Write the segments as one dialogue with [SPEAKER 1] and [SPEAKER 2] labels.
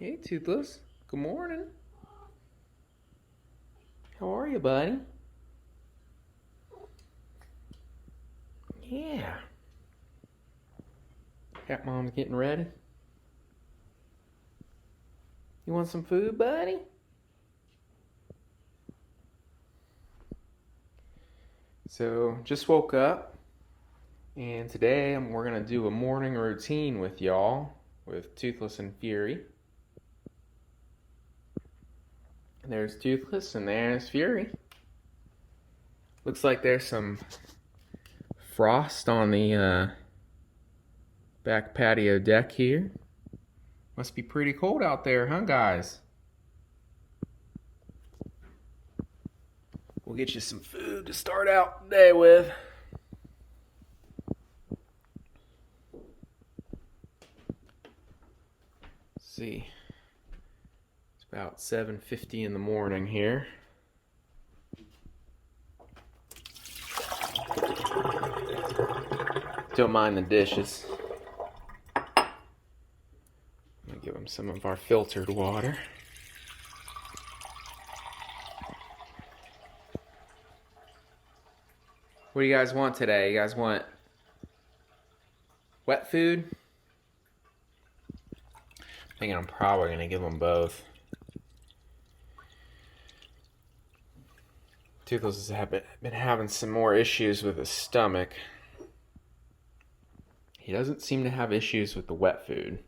[SPEAKER 1] Hey, Toothless. Good morning. How are you, buddy? Yeah. Cat Mom's getting ready. You want some food, buddy? So, just woke up, and today we're going to do a morning routine with y'all with Toothless and Fury. There's Toothless and there's Fury. Looks like there's some frost on the back patio deck here. Must be pretty cold out there, huh, guys? We'll get you some food to start out the day with. Let's see. It's about 7:50 in the morning here. Don't mind the dishes. I'm gonna give them some of our filtered water. What do you guys want today? You guys want wet food? I'm thinking I'm probably gonna give them both. Toothless has been having some more issues with his stomach. He doesn't seem to have issues with the wet food.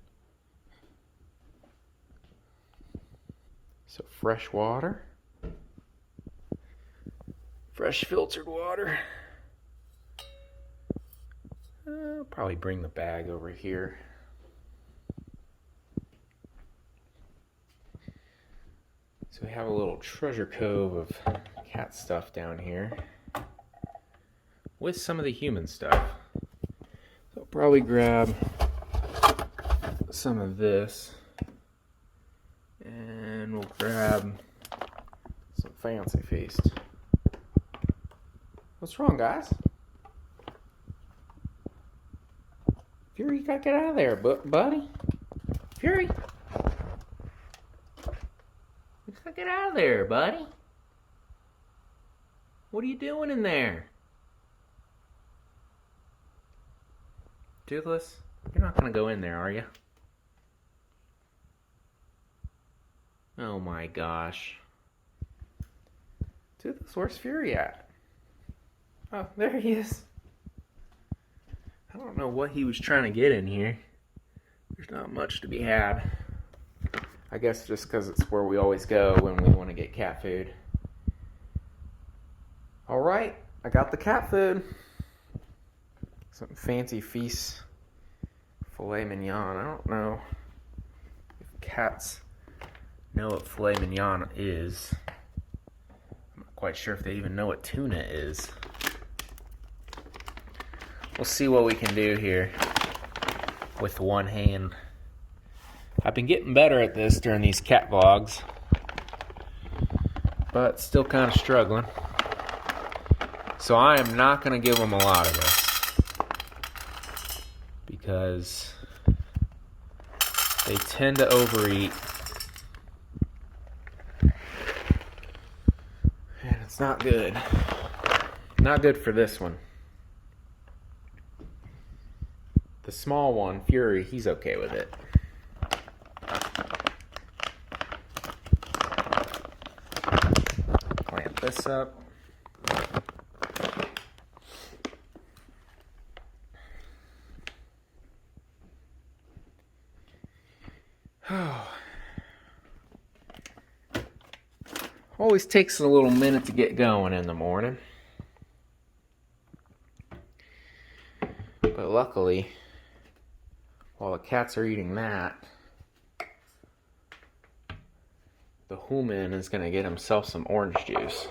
[SPEAKER 1] So fresh water. Fresh filtered water. I'll probably bring the bag over here. So we have a little treasure cove of cat stuff down here with some of the human stuff. So I'll probably grab some of this and we'll grab some Fancy Feast. What's wrong, guys? Fury, you gotta get out of there, buddy. Fury! You gotta get out of there, buddy. What are you doing in there? Toothless, you're not gonna go in there, are you? Oh my gosh. Toothless, where's Fury at? Oh, there he is. I don't know what he was trying to get in here. There's not much to be had. I guess just because it's where we always go when we want to get cat food. Alright, I got the cat food. Some Fancy Feast filet mignon. I don't know if cats know what filet mignon is. I'm not quite sure if they even know what tuna is. We'll see what we can do here with one hand. I've been getting better at this during these cat vlogs, but still kind of struggling. So I am not going to give them a lot of this because they tend to overeat. And it's not good. Not good for this one. The small one, Fury, he's okay with it. Clamp this up. Always takes a little minute to get going in the morning. But luckily, while the cats are eating that, the hooman is going to get himself some orange juice.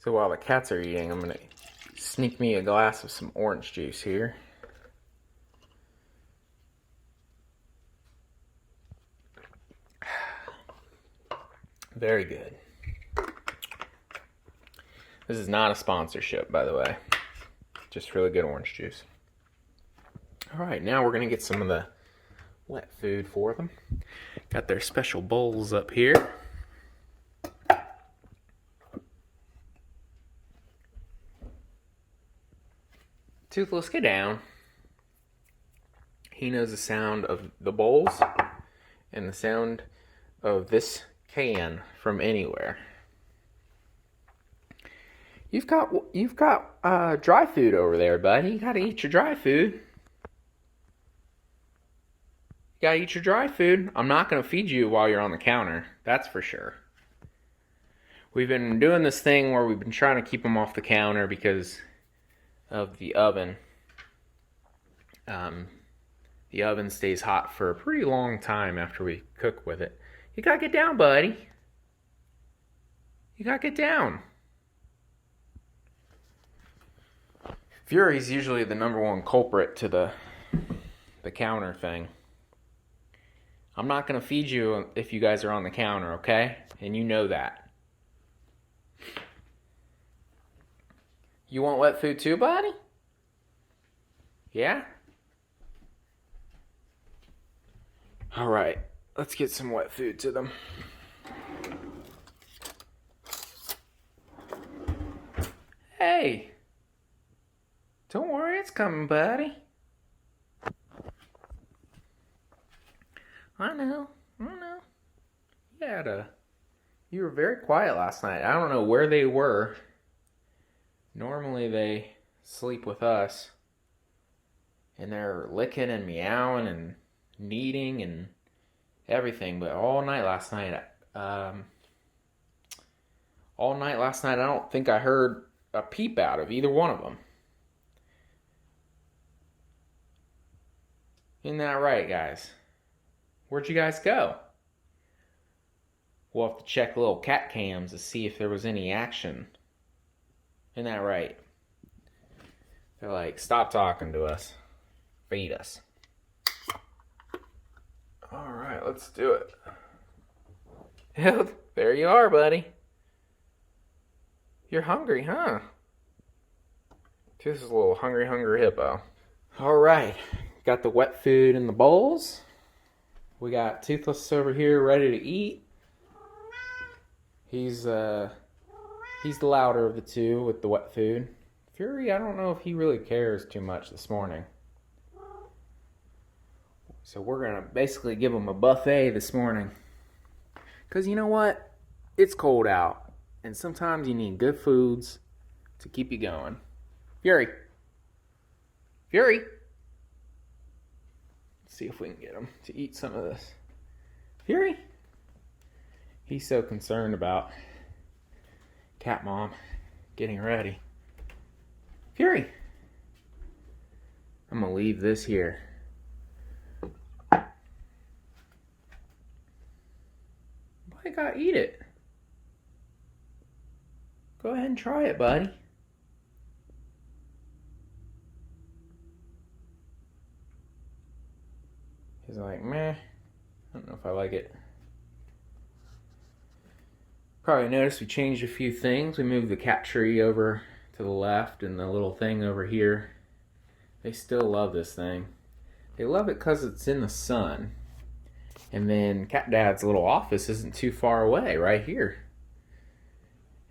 [SPEAKER 1] So while the cats are eating, I'm going to sneak me a glass of some orange juice here. Very good. This is not a sponsorship, by the way. Just really good orange juice. All right, now we're going to get some of the wet food for them. Got their special bowls up here. Toothless, get down. He knows the sound of the bowls and the sound of this can from anywhere. You've got dry food over there, buddy. You gotta eat your dry food. You gotta eat your dry food. I'm not gonna feed you while you're on the counter. That's for sure. We've been doing this thing where we've been trying to keep them off the counter because of the oven. The oven stays hot for a pretty long time after we cook with it. You gotta get down, buddy. You gotta get down. Fury's usually the number one culprit to the counter thing. I'm not gonna feed you if you guys are on the counter, okay? And you know that. You want wet food too, buddy? Yeah? All right, let's get some wet food to them. Hey! Don't worry, it's coming, buddy. I know. You were very quiet last night. I don't know where they were. Normally they sleep with us. And they're licking and meowing and kneading and everything. But all night last night, I don't think I heard a peep out of either one of them. Isn't that right, guys? Where'd you guys go? We'll have to check little cat cams to see if there was any action. Isn't that right? They're like, stop talking to us. Feed us. All right, let's do it. There you are, buddy. You're hungry, huh? This is a little hungry hippo. All right. Got the wet food in the bowls. We got Toothless over here ready to eat. He's the louder of the two with the wet food. Fury, I don't know if he really cares too much this morning. So we're going to basically give him a buffet this morning. Because you know what? It's cold out. And sometimes you need good foods to keep you going. Fury. See if we can get him to eat some of this. Fury? He's so concerned about Cat Mom getting ready. Fury! I'm gonna leave this here. Why you gotta eat it? Go ahead and try it, buddy. He's like, meh, I don't know if I like it. Probably noticed we changed a few things. We moved the cat tree over to the left and the little thing over here. They still love this thing. They love it because it's in the sun. And then Cat Dad's little office isn't too far away, right here.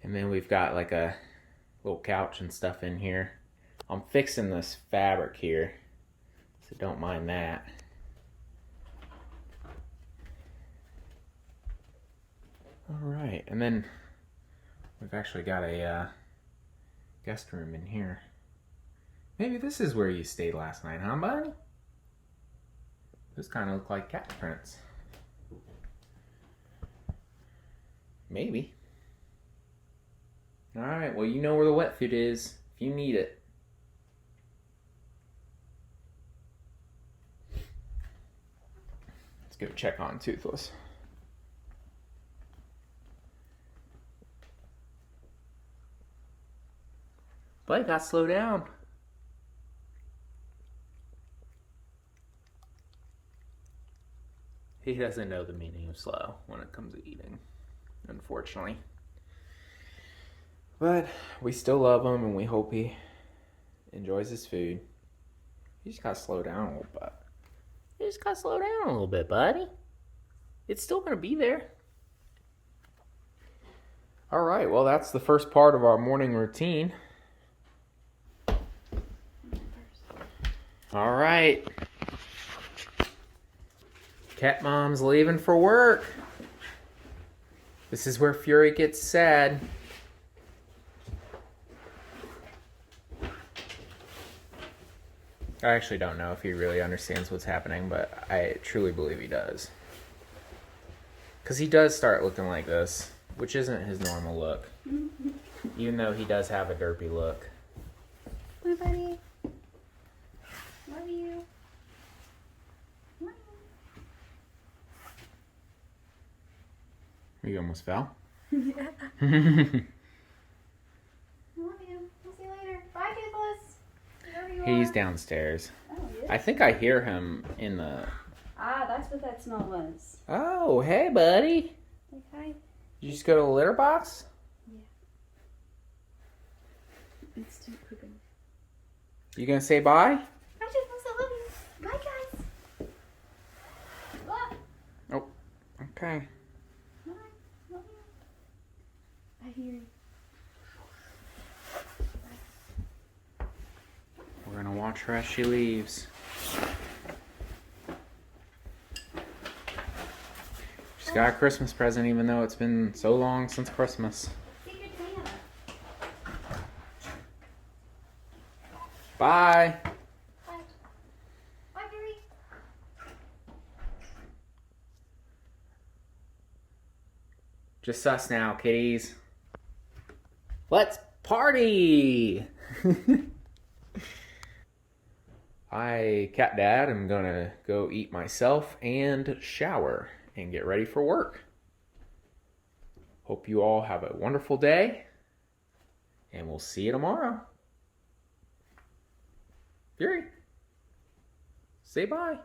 [SPEAKER 1] And then we've got like a little couch and stuff in here. I'm fixing this fabric here, so don't mind that. All right, and then we've actually got a guest room in here. Maybe this is where you stayed last night, huh, buddy? This kind of look like cat prints. Maybe. All right, well, you know where the wet food is if you need it. Let's go check on Toothless. But gotta slow down. He doesn't know the meaning of slow when it comes to eating. unfortunately. But we still love him, and we hope he enjoys his food. You just gotta slow down a little bit. You just gotta slow down a little bit, buddy. It's still gonna be there. All right, well, that's the first part of our morning routine. All right. Cat Mom's leaving for work. This is where Fury gets sad. I actually don't know if he really understands what's happening, but I truly believe he does. Because he does start looking like this, which isn't his normal look. Even though he does have a derpy look.
[SPEAKER 2] Hi, buddy. Love you. Love
[SPEAKER 1] You almost fell.
[SPEAKER 2] you. Yeah. Love you. We'll see you later. Bye, Toothless. Wherever you
[SPEAKER 1] He's
[SPEAKER 2] are.
[SPEAKER 1] downstairs.
[SPEAKER 2] Oh, he is?
[SPEAKER 1] I think I hear him in the...
[SPEAKER 2] Ah, that's what that smell was.
[SPEAKER 1] Oh, hey, buddy.
[SPEAKER 2] Like, hi.
[SPEAKER 1] Did you just go to the litter box?
[SPEAKER 2] Yeah. It's still pooping.
[SPEAKER 1] You gonna say bye?
[SPEAKER 2] Bye, Toothless. I love you. Bye, guys. Bye.
[SPEAKER 1] Oh, okay.
[SPEAKER 2] Bye. Love you. I hear you.
[SPEAKER 1] We're gonna watch her as she leaves. She's got a Christmas present even though it's been so long since Christmas.
[SPEAKER 2] Secret Santa.
[SPEAKER 1] Bye.
[SPEAKER 2] Bye. Bye, Fury.
[SPEAKER 1] Just us now, kitties. Let's party! I, Cat Dad, am gonna go eat myself and shower and get ready for work. Hope you all have a wonderful day, and we'll see you tomorrow. Fury, say bye.